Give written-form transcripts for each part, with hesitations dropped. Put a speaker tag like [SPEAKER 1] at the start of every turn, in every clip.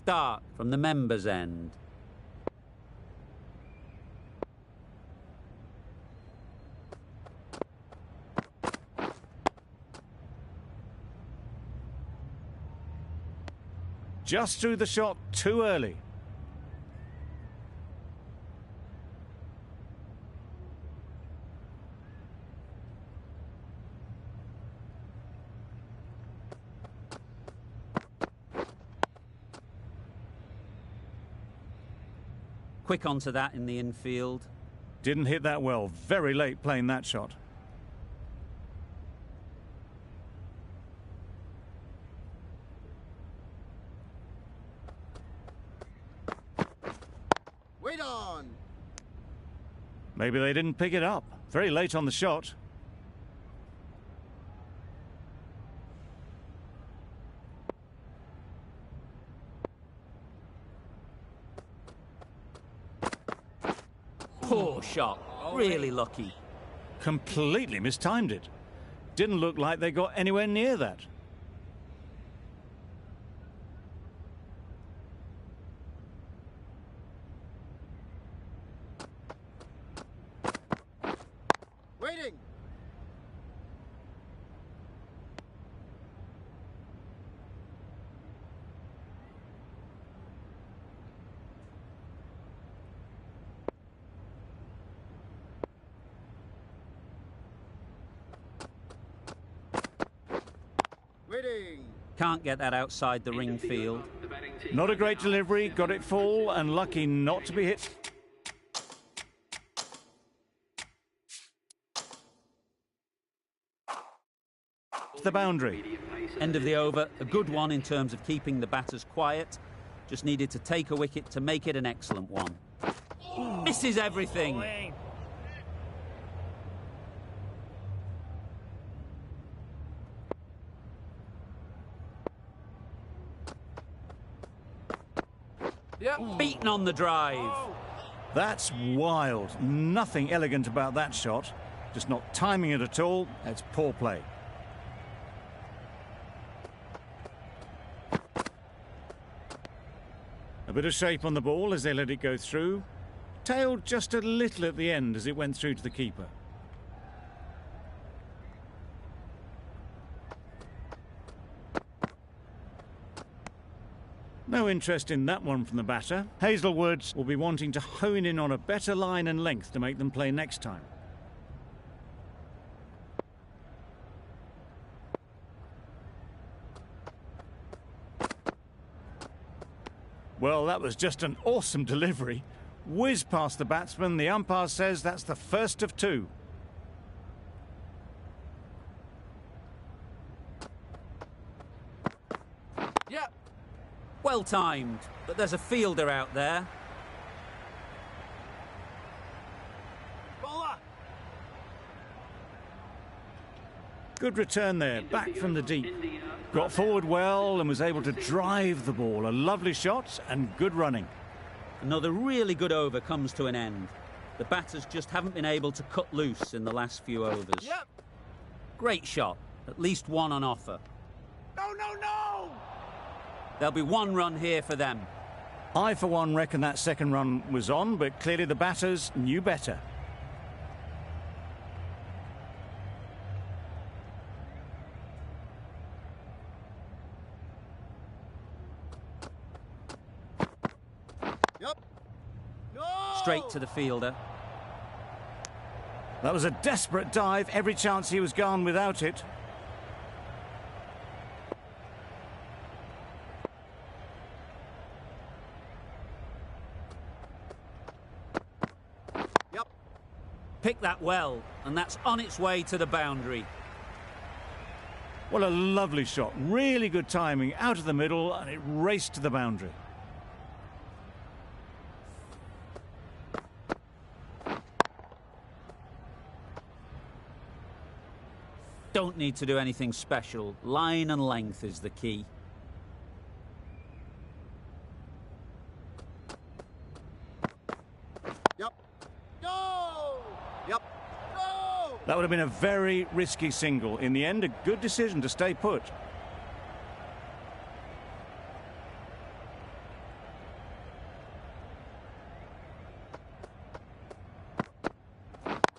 [SPEAKER 1] start from the members' end.
[SPEAKER 2] Just threw the shot too early.
[SPEAKER 1] Quick onto that in the infield.
[SPEAKER 2] Didn't hit that well. Very late playing that shot.
[SPEAKER 3] Wait on.
[SPEAKER 2] Maybe they didn't pick it up. Very late on the shot.
[SPEAKER 1] Poor shot. Really lucky.
[SPEAKER 2] Completely mistimed it. Didn't look like they got anywhere near that.
[SPEAKER 3] Waiting. Waiting.
[SPEAKER 1] Can't get that outside the ring field.
[SPEAKER 2] Not a great delivery, got it full and lucky not to be hit. The boundary.
[SPEAKER 1] End of the over. A good one in terms of keeping the batters quiet. Just needed to take a wicket to make it an excellent one. Misses everything. Beaten on the drive.
[SPEAKER 2] That's wild. Nothing elegant about that shot. Just not timing it at all. It's poor play. A bit of shape on the ball as they let it go through. Tailed just a little at the end as it went through to the keeper. No interest in that one from the batter. Hazelwood will be wanting to hone in on a better line and length to make them play next time. Well, that was just an awesome delivery. Whiz past the batsman. The umpire says that's the first of two.
[SPEAKER 1] Well timed, but there's a fielder out there.
[SPEAKER 3] Bowler.
[SPEAKER 2] Good return there, back from the deep. Got forward well and was able to drive the ball. A lovely shot and good running.
[SPEAKER 1] Another really good over comes to an end. The batters just haven't been able to cut loose in the last few overs. Great shot, at least one on offer.
[SPEAKER 3] No, no, no!
[SPEAKER 1] There'll be one run here for them.
[SPEAKER 2] I, for one, reckon that second run was on, but clearly the batters knew better.
[SPEAKER 1] Straight to the fielder.
[SPEAKER 2] That was a desperate dive. Every chance he was gone without it.
[SPEAKER 1] Picked that well, and that's on its way to the boundary.
[SPEAKER 2] What a lovely shot. Really good timing. Out of the middle, and it raced to the boundary.
[SPEAKER 1] Don't need to do anything special. Line and length is the key. That
[SPEAKER 2] would have been a very risky single. In the end, a good decision to stay put.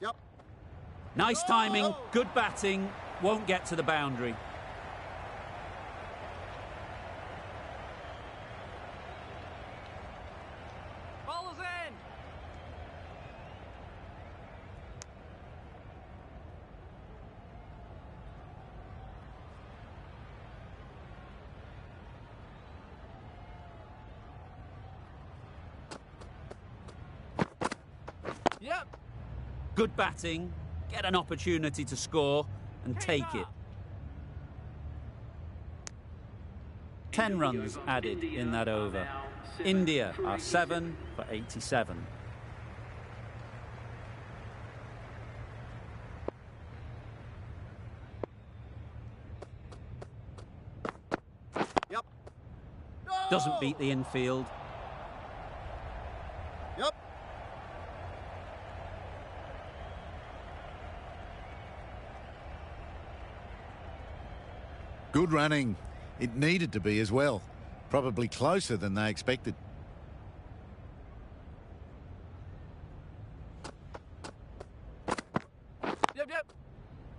[SPEAKER 3] Yep.
[SPEAKER 1] Nice timing, good batting, won't get to the boundary.
[SPEAKER 4] Ball's in. Yep.
[SPEAKER 1] Good batting, get an opportunity to score and take it. 10 runs added in that over. India are 7 for 87.
[SPEAKER 3] Yep.
[SPEAKER 1] Doesn't beat the infield.
[SPEAKER 3] Yep.
[SPEAKER 5] Good running. It needed to be as well. Probably closer than they expected.
[SPEAKER 4] Yep, yep.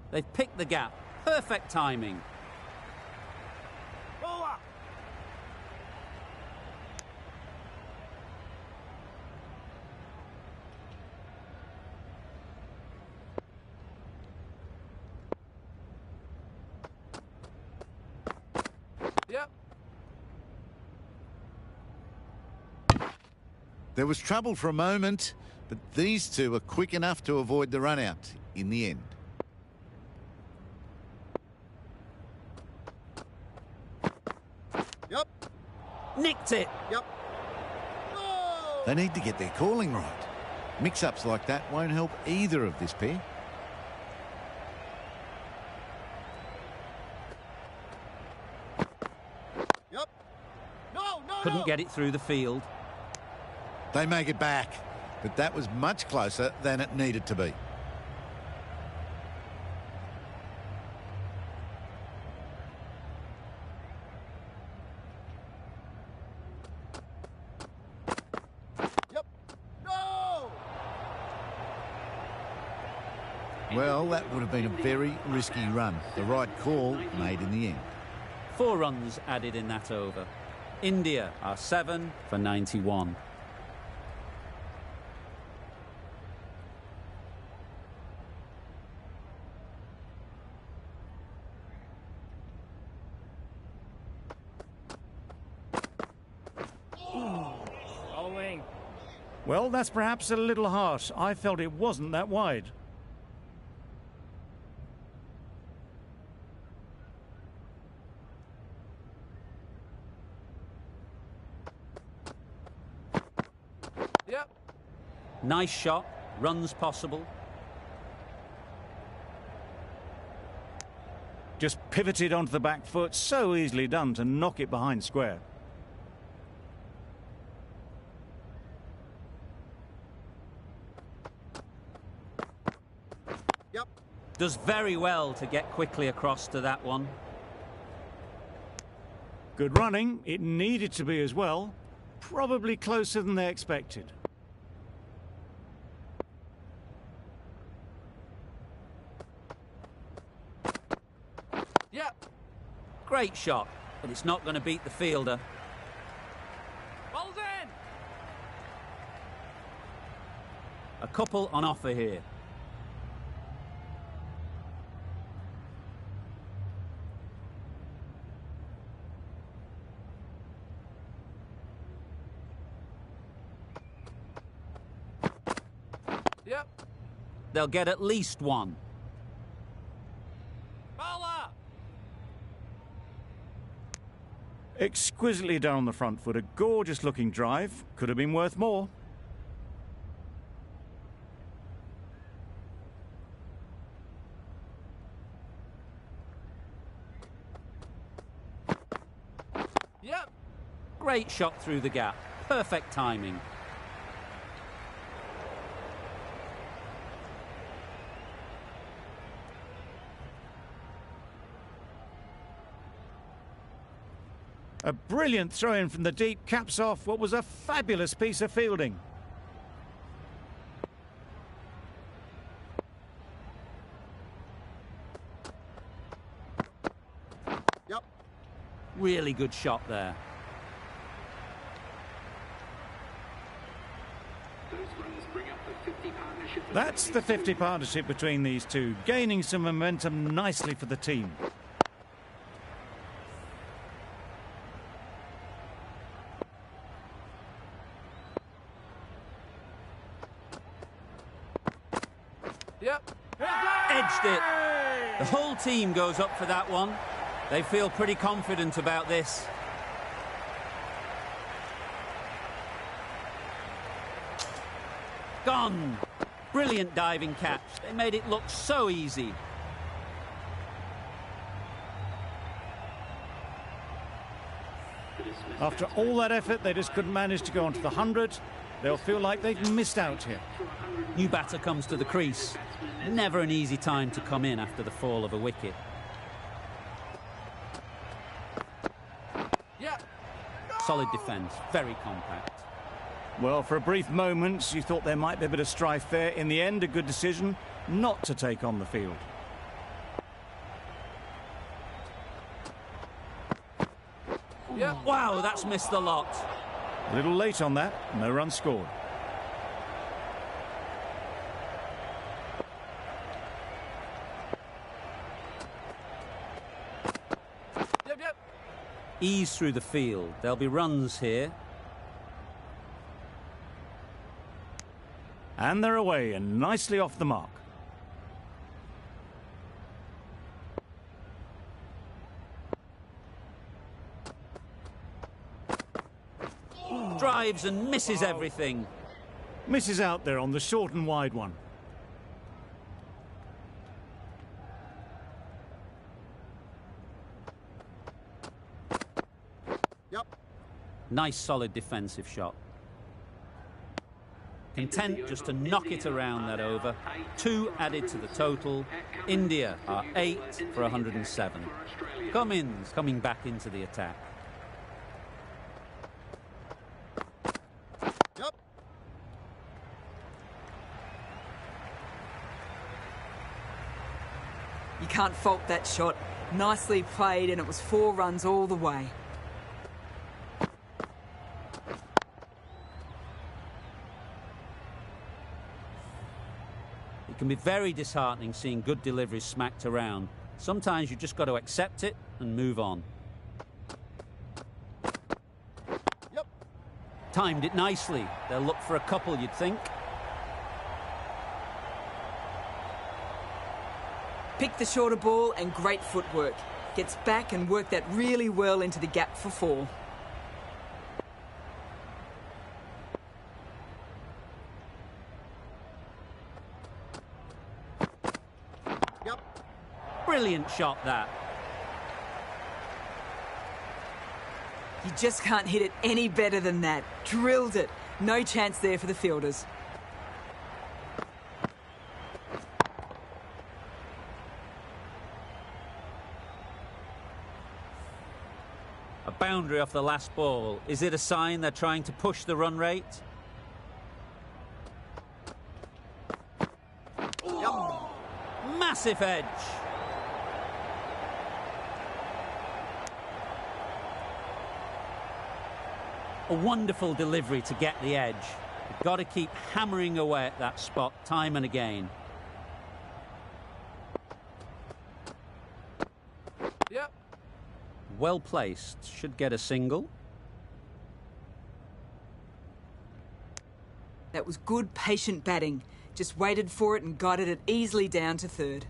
[SPEAKER 1] They've picked the gap. Perfect timing.
[SPEAKER 3] Bowler.
[SPEAKER 4] Yep.
[SPEAKER 5] There was trouble for a moment, but these two are quick enough to avoid the run-out in the end.
[SPEAKER 3] Yep.
[SPEAKER 1] Nicked it.
[SPEAKER 3] Yep. No.
[SPEAKER 5] They need to get their calling right. Mix-ups like that won't help either of this pair.
[SPEAKER 3] Yep. No, no,
[SPEAKER 1] Couldn't
[SPEAKER 3] no.
[SPEAKER 1] get it through the field.
[SPEAKER 5] They make it back, but that was much closer than it needed to be.
[SPEAKER 3] Yep. No.
[SPEAKER 5] Well, that would have been a very risky run. The right call made in the end.
[SPEAKER 1] 4 runs added in that over. India are 7 for 91.
[SPEAKER 4] Bowling.
[SPEAKER 2] Well, that's perhaps a little harsh. I felt it wasn't that wide.
[SPEAKER 4] Yep.
[SPEAKER 1] Nice shot, runs possible.
[SPEAKER 2] Just pivoted onto the back foot, so easily done to knock it behind square.
[SPEAKER 3] Yep.
[SPEAKER 1] Does very well to get quickly across to that one.
[SPEAKER 2] Good running. It needed to be as well. Probably closer than they expected.
[SPEAKER 4] Yep.
[SPEAKER 1] Great shot, but it's not going to beat the fielder.
[SPEAKER 4] Ball's in.
[SPEAKER 1] A couple on offer here.
[SPEAKER 4] Yep.
[SPEAKER 1] They'll get at least one.
[SPEAKER 4] Bowler.
[SPEAKER 2] Exquisitely done on the front foot. A gorgeous looking drive. Could have been worth more.
[SPEAKER 4] Yep.
[SPEAKER 1] Great shot through the gap. Perfect timing.
[SPEAKER 2] A brilliant throw-in from the deep caps off what was a fabulous piece of fielding.
[SPEAKER 1] Really good shot there.
[SPEAKER 2] That's the 50 partnership between these two, gaining some momentum nicely for the team.
[SPEAKER 4] Yep.
[SPEAKER 1] Edged it. The whole team goes up for that one. They feel pretty confident about this. Gone. Brilliant diving catch. They made it look so easy.
[SPEAKER 2] After all that effort, they just couldn't manage to go onto the 100. They'll feel like they've missed out here.
[SPEAKER 1] New batter comes to the crease. Never an easy time to come in after the fall of a wicket.
[SPEAKER 4] Yep.
[SPEAKER 1] Solid defence, very compact.
[SPEAKER 2] Well, for a brief moment, you thought there might be a bit of strife there. In the end, a good decision not to take on the field.
[SPEAKER 4] Yep.
[SPEAKER 1] Wow, that's missed the lot.
[SPEAKER 2] A little late on that, no run scored.
[SPEAKER 4] Yep, yep.
[SPEAKER 1] Ease through the field. There'll be runs here.
[SPEAKER 2] And they're away and nicely off the mark.
[SPEAKER 1] Drives and misses everything.
[SPEAKER 2] Misses out there on the short and wide one.
[SPEAKER 3] Yep.
[SPEAKER 1] Nice solid defensive shot. Content just to knock it around that over. 2 added to the total. India are 8 for 107. Cummins coming back into the attack.
[SPEAKER 3] Yep.
[SPEAKER 6] You can't fault that shot. Nicely played, and it was 4 runs all the way.
[SPEAKER 1] It can be very disheartening seeing good deliveries smacked around. Sometimes you just got to accept it and move on.
[SPEAKER 3] Yep.
[SPEAKER 1] Timed it nicely. They'll look for a couple, you'd think.
[SPEAKER 6] Picked the shorter ball and great footwork. Gets back and worked that really well into the gap for 4.
[SPEAKER 3] Yep.
[SPEAKER 1] Brilliant shot, that.
[SPEAKER 6] You just can't hit it any better than that. Drilled it. No chance there for the fielders.
[SPEAKER 1] A boundary off the last ball. Is it a sign they're trying to push the run rate?
[SPEAKER 3] Yep.
[SPEAKER 1] Massive edge. A wonderful delivery to get the edge. You've got to keep hammering away at that spot time and again.
[SPEAKER 4] Yep.
[SPEAKER 1] Well placed. Should get a single.
[SPEAKER 6] That was good, patient batting. Just waited for it and guided it easily down to 3rd.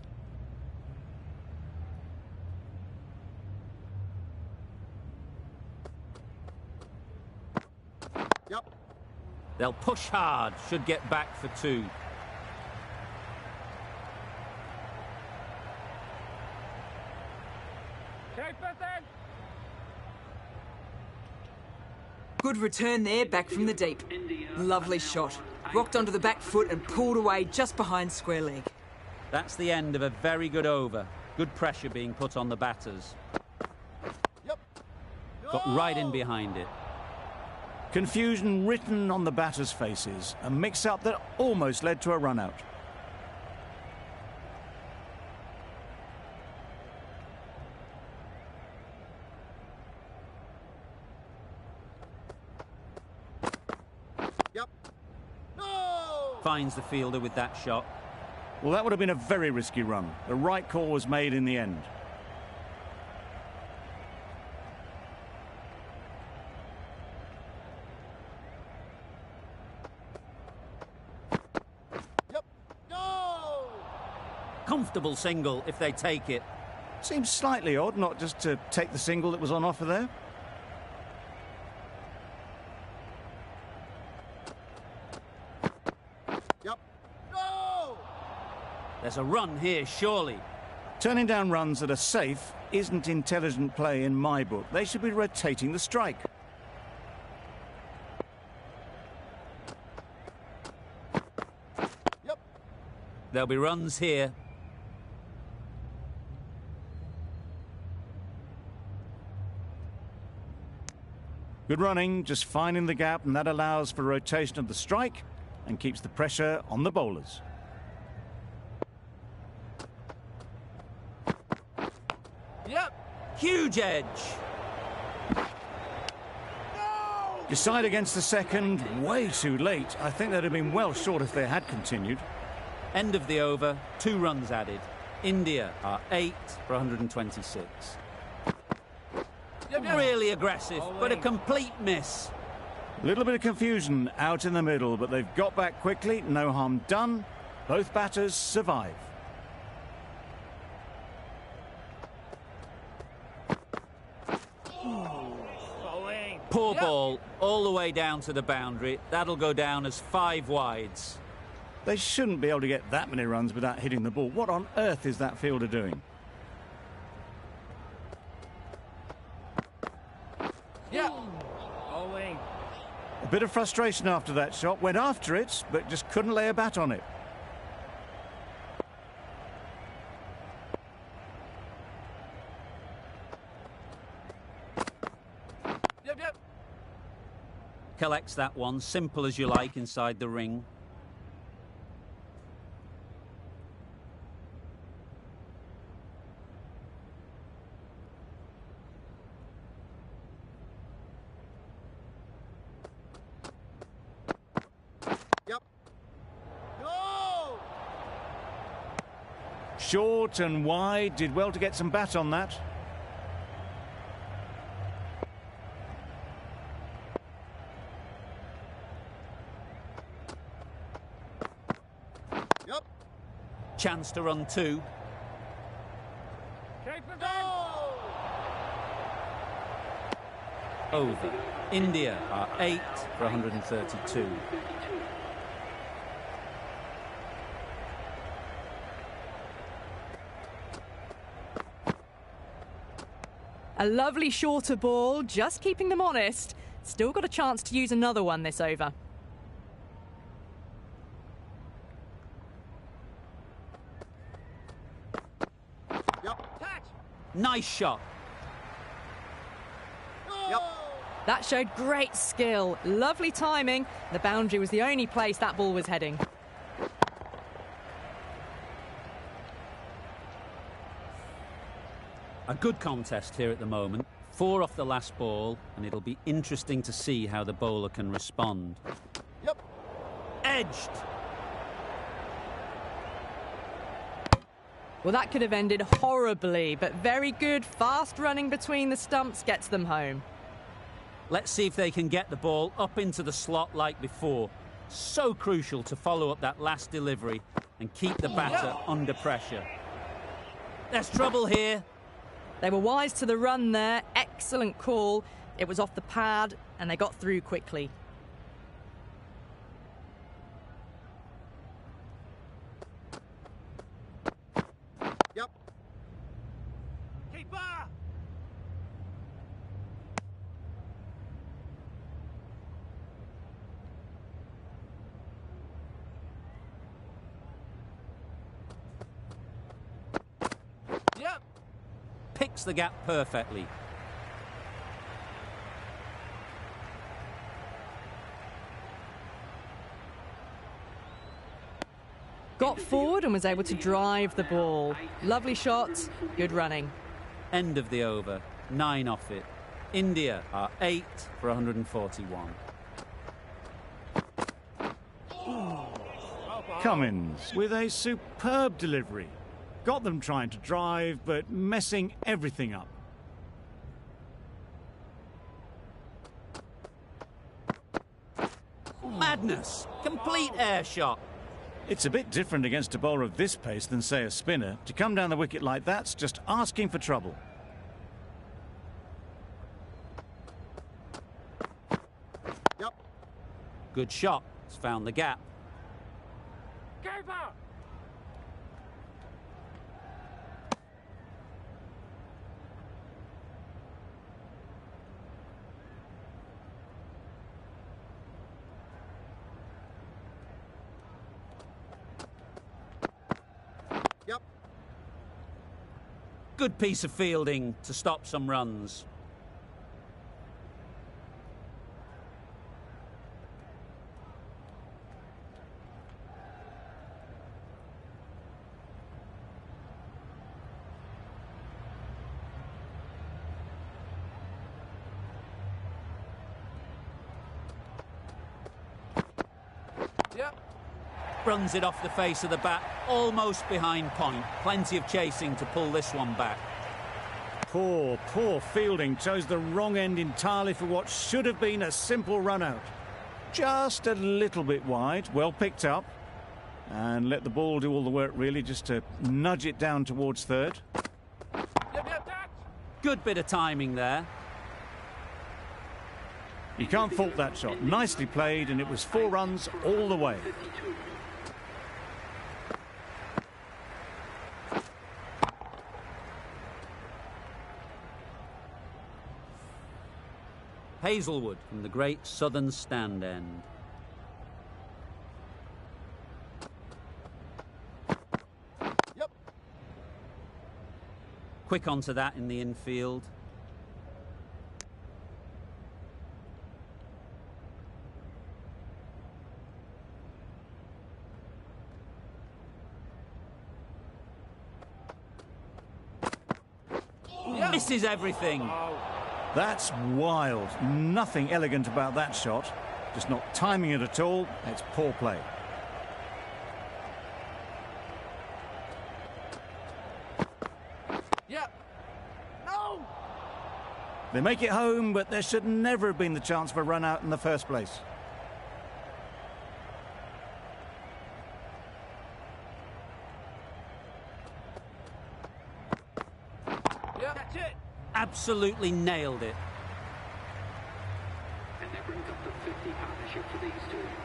[SPEAKER 3] Yep.
[SPEAKER 1] They'll push hard. Should get back for 2.
[SPEAKER 4] Keep it then.
[SPEAKER 6] Good return there, back from the deep. Lovely shot. Rocked onto the back foot and pulled away just behind square leg.
[SPEAKER 1] That's the end of a very good over. Good pressure being put on the batters.
[SPEAKER 3] Yep.
[SPEAKER 1] Got right in behind it.
[SPEAKER 2] Confusion written on the batters' faces. A mix-up that almost led to a run-out.
[SPEAKER 1] Finds the fielder with that shot.
[SPEAKER 2] Well, that would have been a very risky run. The right call was made in the end.
[SPEAKER 3] Yep. Go!
[SPEAKER 1] Comfortable single if they take it.
[SPEAKER 2] Seems slightly odd not just to take the single that was on offer there.
[SPEAKER 3] Yep. Go!
[SPEAKER 1] There's a run here, surely.
[SPEAKER 2] Turning down runs that are safe isn't intelligent play in my book. They should be rotating the strike.
[SPEAKER 3] Yep.
[SPEAKER 1] There'll be runs here.
[SPEAKER 2] Good running, just finding the gap, and that allows for rotation of the strike and keeps the pressure on the bowlers.
[SPEAKER 4] Yep.
[SPEAKER 1] Huge edge.
[SPEAKER 2] Decide against the second, way too late. I think they'd have been well short if they had continued.
[SPEAKER 1] End of the over, 2 runs added. India are 8 for 126. Really aggressive, but a complete miss.
[SPEAKER 2] A little bit of confusion out in the middle, but they've got back quickly. No harm done. Both batters survive.
[SPEAKER 1] Poor ball, all the way down to the boundary. That'll go down as 5 wides.
[SPEAKER 2] They shouldn't be able to get that many runs without hitting the ball. What on earth is that fielder doing?
[SPEAKER 4] Yep. Bowling.
[SPEAKER 2] A bit of frustration after that shot. Went after it, but just couldn't lay a bat on it.
[SPEAKER 4] Yep.
[SPEAKER 1] Collects that one, simple as you like, inside the ring.
[SPEAKER 3] Yep. Go!
[SPEAKER 2] Short and wide. Did well to get some bat on that.
[SPEAKER 3] Yep.
[SPEAKER 1] Chance to run 2.
[SPEAKER 3] Go!
[SPEAKER 1] Over. India are 8 for 132.
[SPEAKER 7] A lovely shorter ball, just keeping them honest. Still got a chance to use another one this over.
[SPEAKER 3] Yep.
[SPEAKER 4] Touch.
[SPEAKER 1] Nice shot.
[SPEAKER 3] Yep.
[SPEAKER 7] That showed great skill, lovely timing. The boundary was the only place that ball was heading.
[SPEAKER 1] A good contest here at the moment. 4 off the last ball, and it'll be interesting to see how the bowler can respond.
[SPEAKER 3] Yep.
[SPEAKER 1] Edged.
[SPEAKER 7] Well, that could have ended horribly, but very good, fast running between the stumps gets them home.
[SPEAKER 1] Let's see if they can get the ball up into the slot like before. So crucial to follow up that last delivery and keep the batter under pressure. There's trouble here.
[SPEAKER 7] They were wise to the run there. Excellent call. It was off the pad, and they got through quickly.
[SPEAKER 3] Yep.
[SPEAKER 4] Keeper. Yep.
[SPEAKER 1] Picks the gap perfectly.
[SPEAKER 7] Got forward and was able to drive the ball. Lovely shot, good running.
[SPEAKER 1] End of the over. 9 off it. India are 8 for 141.
[SPEAKER 2] Cummins with a superb delivery. Got them trying to drive, but messing everything up.
[SPEAKER 1] Madness! Complete air shot.
[SPEAKER 2] It's a bit different against a bowler of this pace than, say, a spinner. To come down the wicket like that's just asking for trouble.
[SPEAKER 3] Yep.
[SPEAKER 1] Good shot. It's found the gap.
[SPEAKER 4] Keeper!
[SPEAKER 3] Yep.
[SPEAKER 1] Good piece of fielding to stop some runs.
[SPEAKER 4] Yep.
[SPEAKER 1] Runs it off the face of the bat, almost behind point. Plenty of chasing to pull this one back.
[SPEAKER 2] Poor fielding. Chose the wrong end entirely for what should have been a simple run out. Just a little bit wide. Well picked up. And let the ball do all the work, really, just to nudge it down towards third.
[SPEAKER 4] Yep, touch!
[SPEAKER 1] Good bit of timing there.
[SPEAKER 2] You can't fault that shot. Nicely played, and it was 4 runs all the way.
[SPEAKER 1] Hazelwood from the great southern stand end.
[SPEAKER 3] Yep.
[SPEAKER 1] Quick onto that in the infield. Misses everything.
[SPEAKER 2] That's wild. Nothing elegant about that shot. Just not timing it at all. It's poor play.
[SPEAKER 4] Yep. No!
[SPEAKER 2] They make it home, but there should never have been the chance for a run out in the first place.
[SPEAKER 4] Yep. That's it!
[SPEAKER 1] Absolutely nailed it.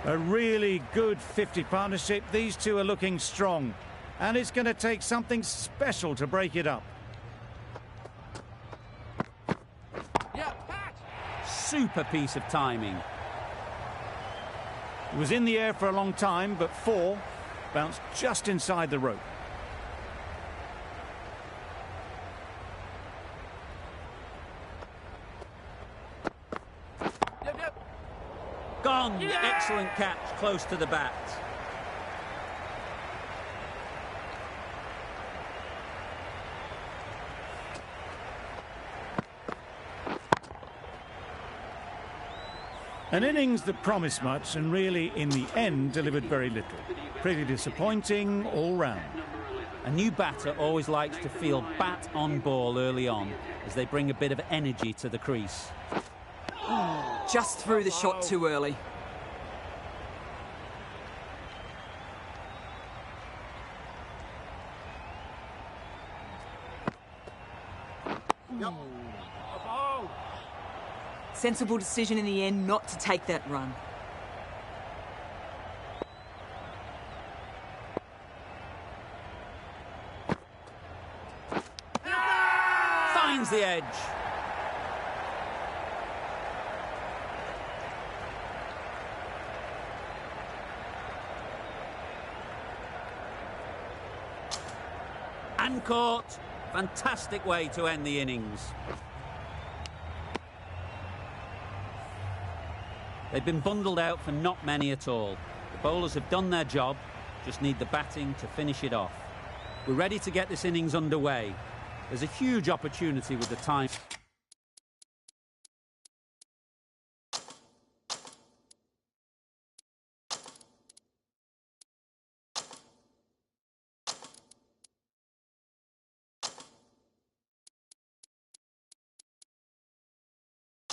[SPEAKER 2] A really good 50 partnership. These two are looking strong. And it's going to take something special to break it up.
[SPEAKER 4] Yep, catch!
[SPEAKER 1] Super piece of timing.
[SPEAKER 2] It was in the air for a long time, but 4 bounced just inside the rope.
[SPEAKER 4] Yep.
[SPEAKER 1] Gone.
[SPEAKER 4] Yeah!
[SPEAKER 1] Excellent catch, close to the bat.
[SPEAKER 2] An innings that promised much and really, in the end, delivered very little. Pretty disappointing all round.
[SPEAKER 1] A new batter always likes to feel bat on ball early on as they bring a bit of energy to the crease.
[SPEAKER 6] Just threw the shot too early.
[SPEAKER 3] Yep.
[SPEAKER 4] Oh!
[SPEAKER 6] Sensible decision in the end not to take that run.
[SPEAKER 1] Finds the edge. And caught. Fantastic way to end the innings. They've been bundled out for not many at all. The bowlers have done their job, just need the batting to finish it off. We're ready to get this innings underway. There's a huge opportunity with the time.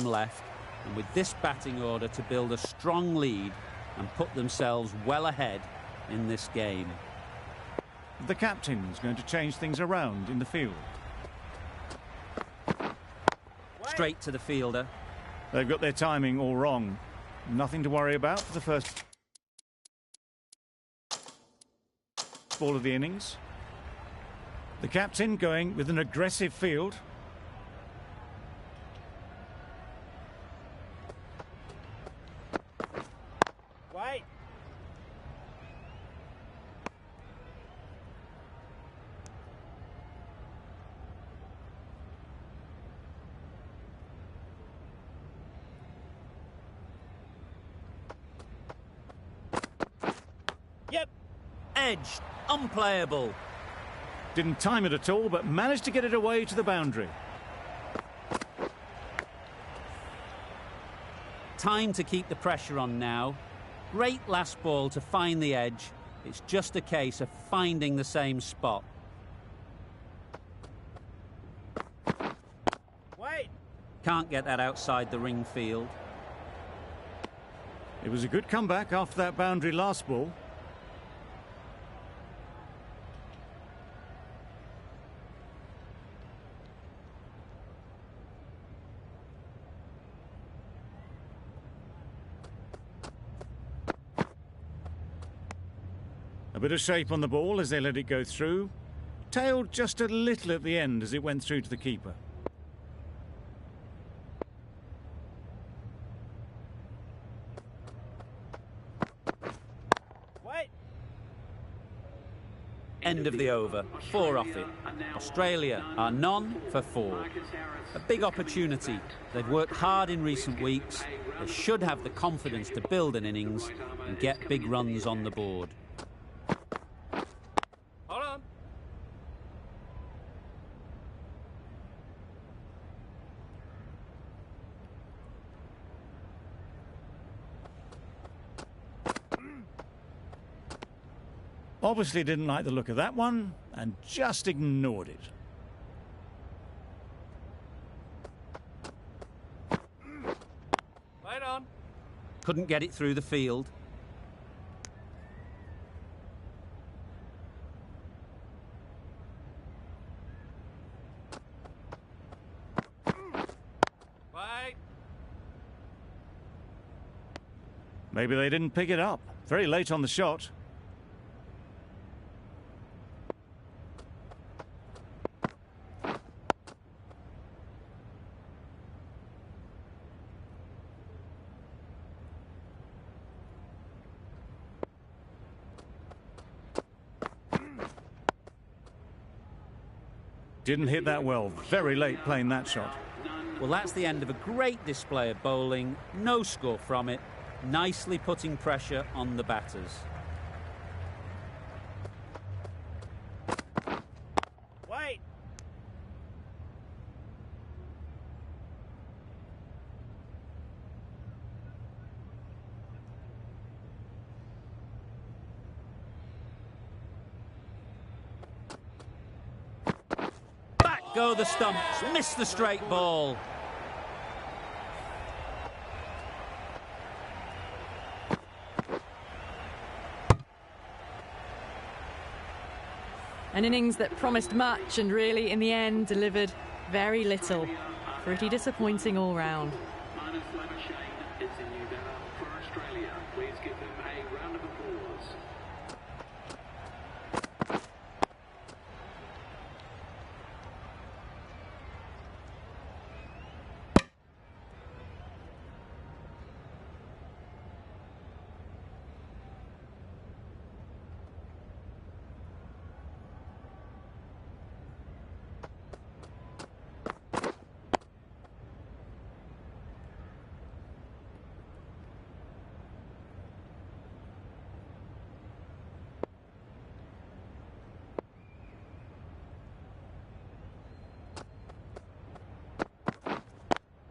[SPEAKER 1] left, and with this batting order to build a strong lead and put themselves well ahead in this game.
[SPEAKER 2] The captain's going to change things around in the field.
[SPEAKER 1] Straight to the fielder.
[SPEAKER 2] They've got their timing all wrong. Nothing to worry about for the first ball of the innings. The captain going with an aggressive field.
[SPEAKER 4] Wait. Yep.
[SPEAKER 1] Edged. Unplayable.
[SPEAKER 2] Didn't time it at all, but managed to get it away to the boundary.
[SPEAKER 1] Time to keep the pressure on now. Great last ball to find the edge. It's just a case of finding the same spot.
[SPEAKER 4] Wait.
[SPEAKER 1] Can't get that outside the ring field.
[SPEAKER 2] It was a good comeback after that boundary last ball. A bit of shape on the ball as they let it go through. Tailed just a little at the end as it went through to the keeper.
[SPEAKER 4] Wait.
[SPEAKER 1] End of the over. 4 off it. Australia are none for 4. A big opportunity. They've worked hard in recent weeks. They should have the confidence to build an innings and get big runs on the board.
[SPEAKER 4] Hold on.
[SPEAKER 2] Obviously didn't like the look of that one and just ignored it.
[SPEAKER 4] Wait on.
[SPEAKER 1] Couldn't get it through the field.
[SPEAKER 4] Wait.
[SPEAKER 2] Maybe they didn't pick it up. Very late on the shot. Didn't hit that well. Very late playing that shot.
[SPEAKER 1] Well, that's the end of a great display of bowling. No score from it. Nicely putting pressure on the batters.
[SPEAKER 4] Wait.
[SPEAKER 1] Back go the stumps. Missed the straight ball.
[SPEAKER 7] An innings that promised much and really, in the end, delivered very little. Pretty disappointing all round.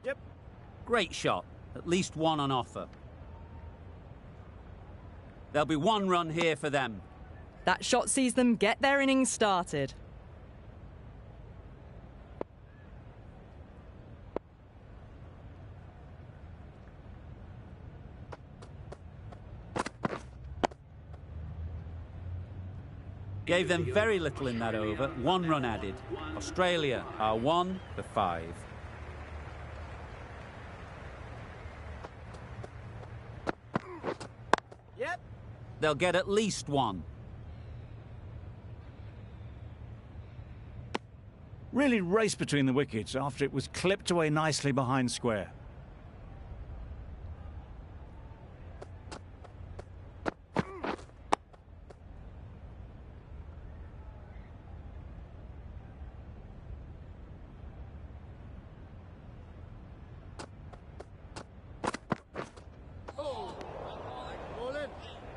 [SPEAKER 4] Yep.
[SPEAKER 1] Great shot. At least one on offer. There'll be 1 run here for them.
[SPEAKER 7] That shot sees them get their innings started.
[SPEAKER 1] Gave them very little in that over, 1 run added. Australia are 1 for 5.
[SPEAKER 4] Yep.
[SPEAKER 1] They'll get at least 1.
[SPEAKER 2] Really raced between the wickets after it was clipped away nicely behind square.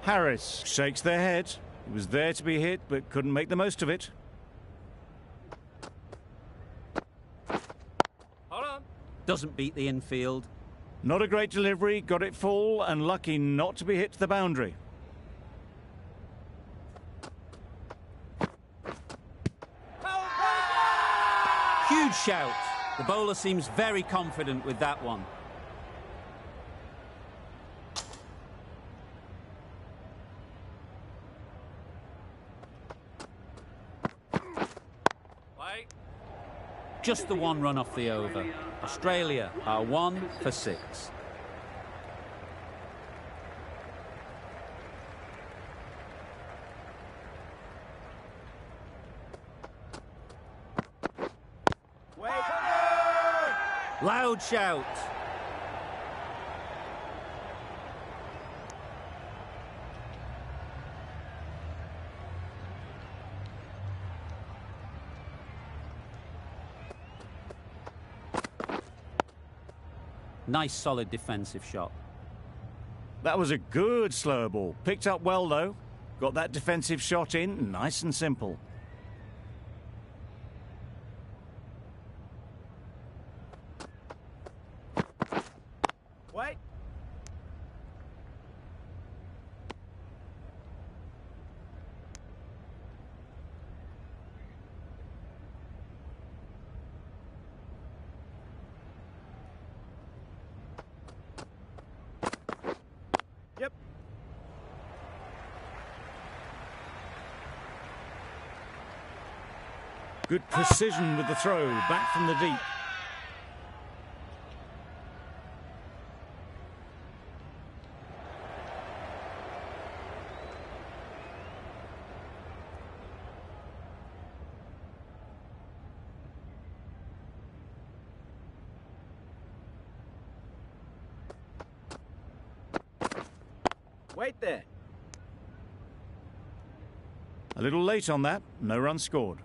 [SPEAKER 2] Harris shakes their head. He was there to be hit, but couldn't make the most of it.
[SPEAKER 4] Hold on.
[SPEAKER 1] Doesn't beat the infield.
[SPEAKER 2] Not a great delivery, got it full, and lucky not to be hit to the boundary.
[SPEAKER 1] Huge shout. The bowler seems very confident with that one. Just the 1 run off the over. Australia are 1 for 6. Loud shout. Nice solid defensive shot.
[SPEAKER 2] That was a good slower ball. Picked up well though. Got that defensive shot in, nice and simple.
[SPEAKER 4] Wait. Yep.
[SPEAKER 2] Good precision with the throw, back from the deep.
[SPEAKER 4] Wait there.
[SPEAKER 2] A little late on that, no run scored.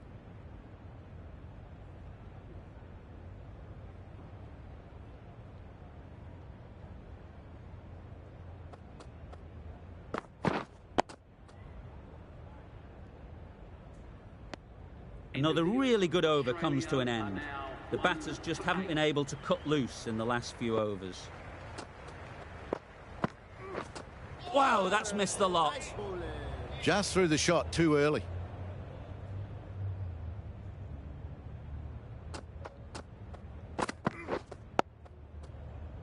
[SPEAKER 1] Another really good over comes to an end. The batters just haven't been able to cut loose in the last few overs. Wow, that's missed the lot.
[SPEAKER 5] Just threw the shot too early.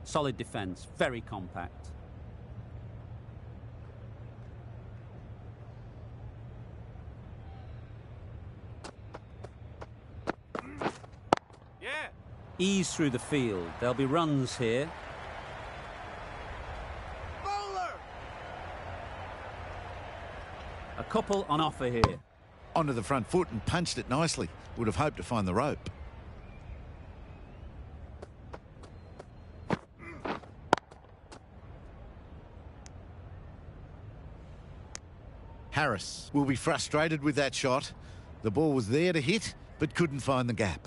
[SPEAKER 1] Solid defence, very compact.
[SPEAKER 4] Yeah.
[SPEAKER 1] Ease through the field. There'll be runs here. A couple on offer here.
[SPEAKER 5] Onto the front foot and punched it nicely. Would have hoped to find the rope. Harris will be frustrated with that shot. The ball was there to hit, but couldn't find the gap.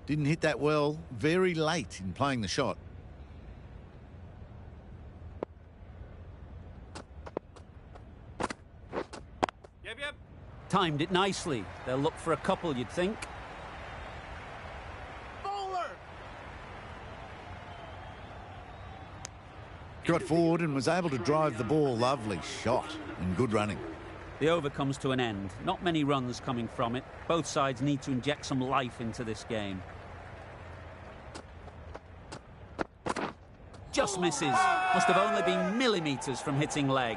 [SPEAKER 5] Didn't hit that well, very late in playing the shot.
[SPEAKER 4] Yep.
[SPEAKER 1] Timed it nicely. They'll look for a couple, you'd think.
[SPEAKER 5] Got forward and was able to drive the ball. Lovely shot and good running.
[SPEAKER 1] The over comes to an end. Not many runs coming from it. Both sides need to inject some life into this game. Just misses. Must have only been millimetres from hitting leg.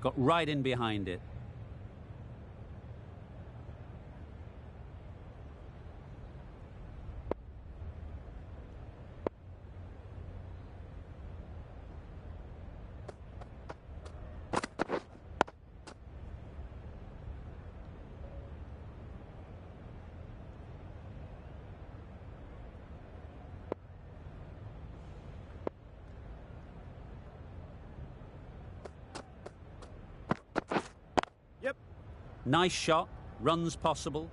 [SPEAKER 1] Got right in behind it.
[SPEAKER 4] Yep.
[SPEAKER 1] Nice shot, runs possible.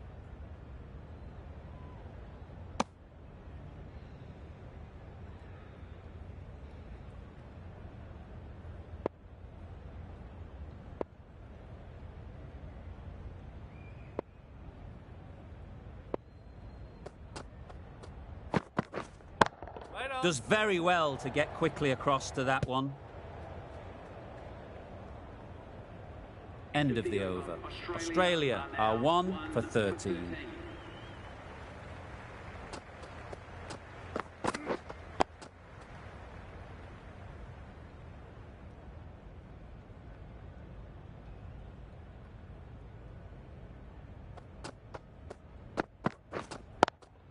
[SPEAKER 4] Right on.
[SPEAKER 1] Does very well to get quickly across to that one. End of the over. Australia are 1 for 13.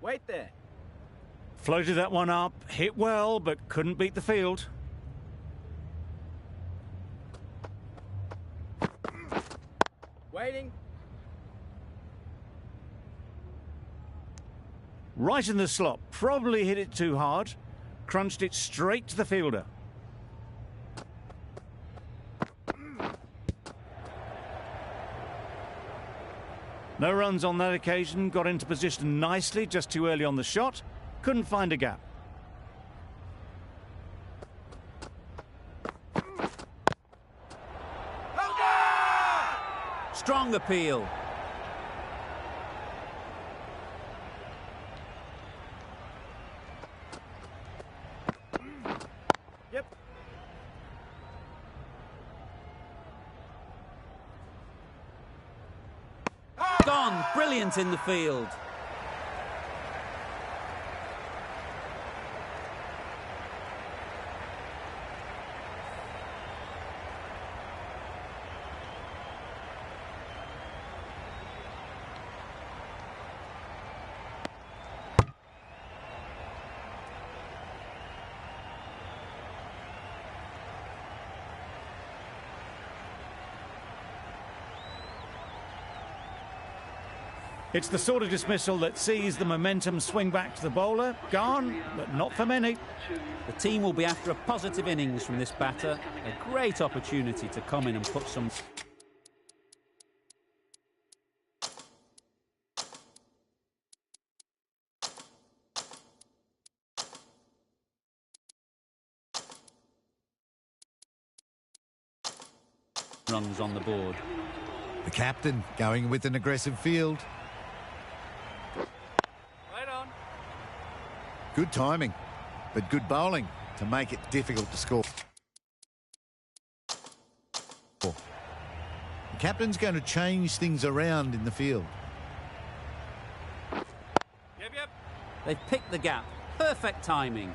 [SPEAKER 4] Wait there.
[SPEAKER 2] Floated that one up, hit well, but couldn't beat the field.
[SPEAKER 4] Waiting.
[SPEAKER 2] Right in the slot, probably hit it too hard. Crunched it straight to the fielder. No runs on that occasion, got into position nicely, just too early on the shot. Couldn't find a gap.
[SPEAKER 1] Strong appeal.
[SPEAKER 4] Yep.
[SPEAKER 1] Gone. Brilliant in the field.
[SPEAKER 2] It's the sort of dismissal that sees the momentum swing back to the bowler. Gone, but not for many.
[SPEAKER 1] The team will be after a positive innings from this batter. A great opportunity to come in and put some... runs on the board.
[SPEAKER 5] The captain going with an aggressive field.
[SPEAKER 4] Right on.
[SPEAKER 5] Good timing, but good bowling to make it difficult to score. The captain's going to change things around in the field.
[SPEAKER 4] Yep.
[SPEAKER 1] They've picked the gap. Perfect timing.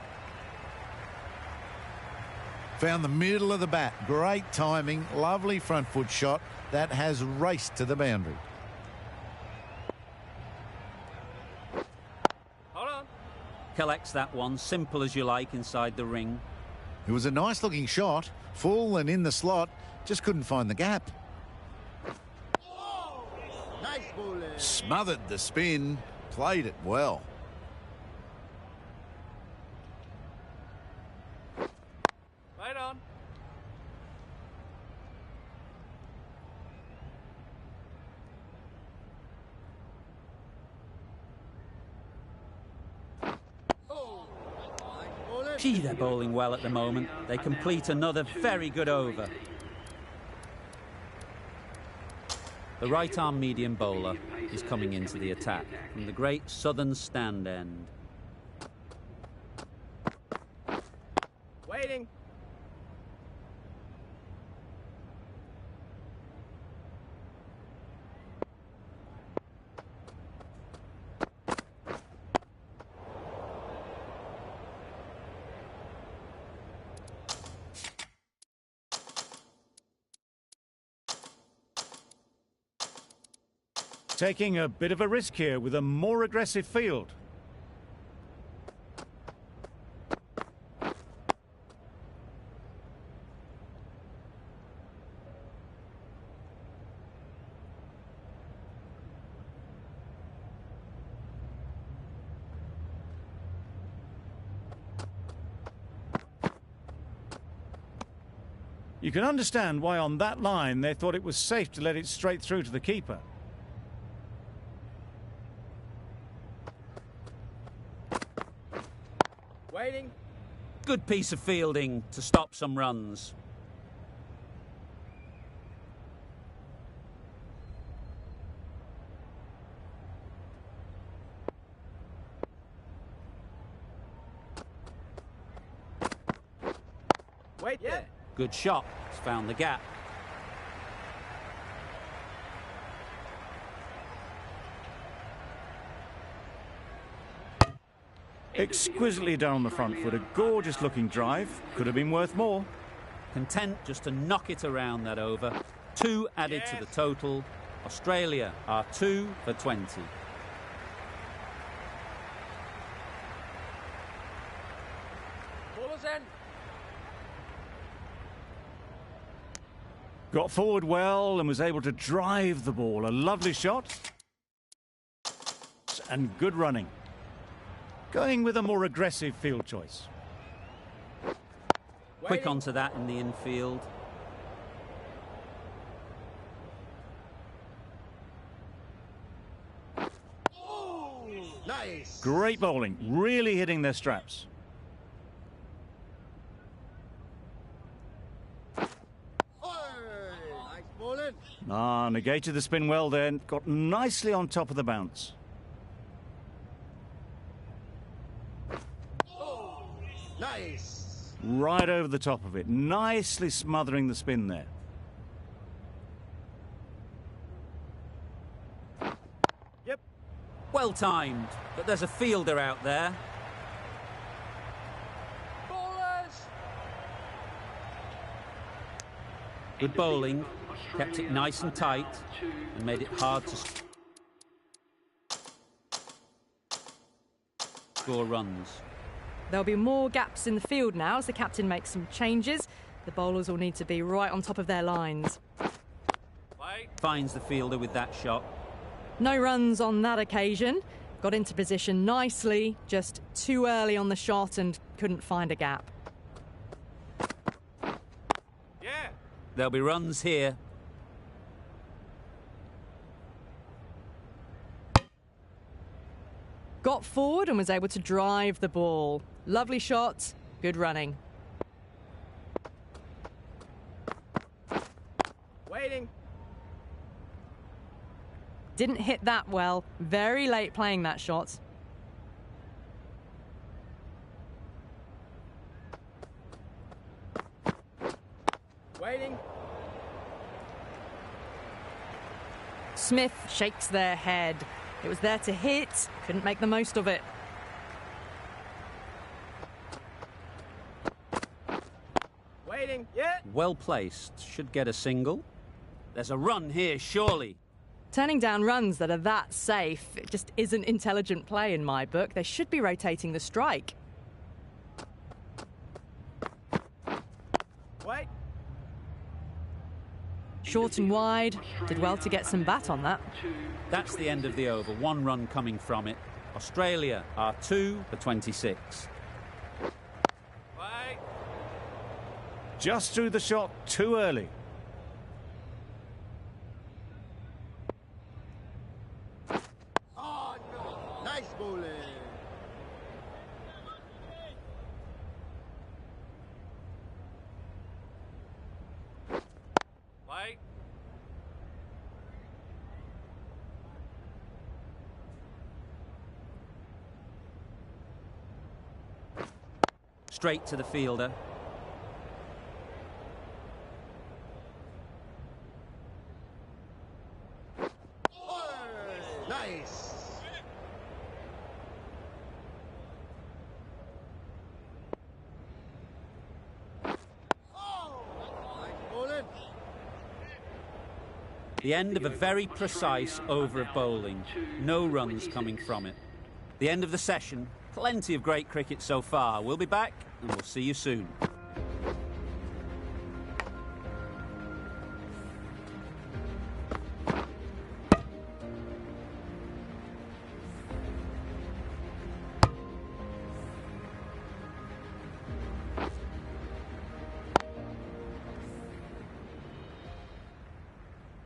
[SPEAKER 5] Found the middle of the bat. Great timing. Lovely front foot shot. That has raced to the boundary.
[SPEAKER 4] Hold on.
[SPEAKER 1] Collects that one. Simple as you like inside the ring.
[SPEAKER 5] It was a nice looking shot. Full and in the slot. Just couldn't find the gap.
[SPEAKER 3] Nice bowling.
[SPEAKER 5] Smothered the spin. Played it well.
[SPEAKER 4] Right on.
[SPEAKER 3] Oh, nice bowling.
[SPEAKER 1] Gee, they're bowling well at the moment. They complete another very good over. The right-arm medium bowler is coming into the attack from the great southern stand end.
[SPEAKER 4] Waiting.
[SPEAKER 2] Taking a bit of a risk here with a more aggressive field. You can understand why on that line they thought it was safe to let it straight through to the keeper.
[SPEAKER 4] Waiting.
[SPEAKER 1] Good piece of fielding to stop some runs.
[SPEAKER 4] Wait there.
[SPEAKER 1] Good shot. It's found the gap.
[SPEAKER 2] Exquisitely done on the front foot. A gorgeous looking drive. Could have been worth more.
[SPEAKER 1] Content just to knock it around that over. 2 added to the total. Australia are 2 for 20.
[SPEAKER 4] Ballers in.
[SPEAKER 2] Got forward well and was able to drive the ball. A lovely shot. And good running. Going with a more aggressive field choice.
[SPEAKER 1] Quick onto that in the infield.
[SPEAKER 3] Nice.
[SPEAKER 2] Great bowling. Really hitting their straps.
[SPEAKER 3] Nice bowling.
[SPEAKER 2] Negated the spin well then. Got nicely on top of the bounce.
[SPEAKER 3] Nice.
[SPEAKER 2] Right over the top of it. Nicely smothering the spin there.
[SPEAKER 4] Yep.
[SPEAKER 1] Well timed, but there's a fielder out there.
[SPEAKER 4] Ballers.
[SPEAKER 1] Good bowling, kept it nice and tight and made it hard to score runs.
[SPEAKER 7] There'll be more gaps in the field now as the captain makes some changes. The bowlers will need to be right on top of their lines.
[SPEAKER 4] Wait.
[SPEAKER 1] Finds the fielder with that shot.
[SPEAKER 7] No runs on that occasion. Got into position nicely, just too early on the shot and couldn't find a gap.
[SPEAKER 4] Yeah.
[SPEAKER 1] There'll be runs here.
[SPEAKER 7] Got forward and was able to drive the ball. Lovely shot, good running.
[SPEAKER 4] Waiting.
[SPEAKER 7] Didn't hit that well. Very late playing that shot.
[SPEAKER 4] Waiting.
[SPEAKER 7] Smith shakes their head. It was there to hit, couldn't make the most of it.
[SPEAKER 4] Waiting. Yeah.
[SPEAKER 1] Well placed, should get a single. There's a run here, surely.
[SPEAKER 7] Turning down runs that are that safe, it just isn't intelligent play in my book. They should be rotating the strike.
[SPEAKER 4] Wait.
[SPEAKER 7] Short and wide, did well to get some bat on that.
[SPEAKER 1] That's the end of the over. 1 run coming from it. Australia are 2 for 26.
[SPEAKER 4] Wait.
[SPEAKER 2] Just threw the shot too early.
[SPEAKER 3] Oh, no. Nice bowling.
[SPEAKER 1] Straight to the fielder.
[SPEAKER 3] Nice. Bowling.
[SPEAKER 1] The end of a very precise over of bowling. No runs coming from it. The end of the session. Plenty of great cricket so far. We'll be back and we'll see you soon.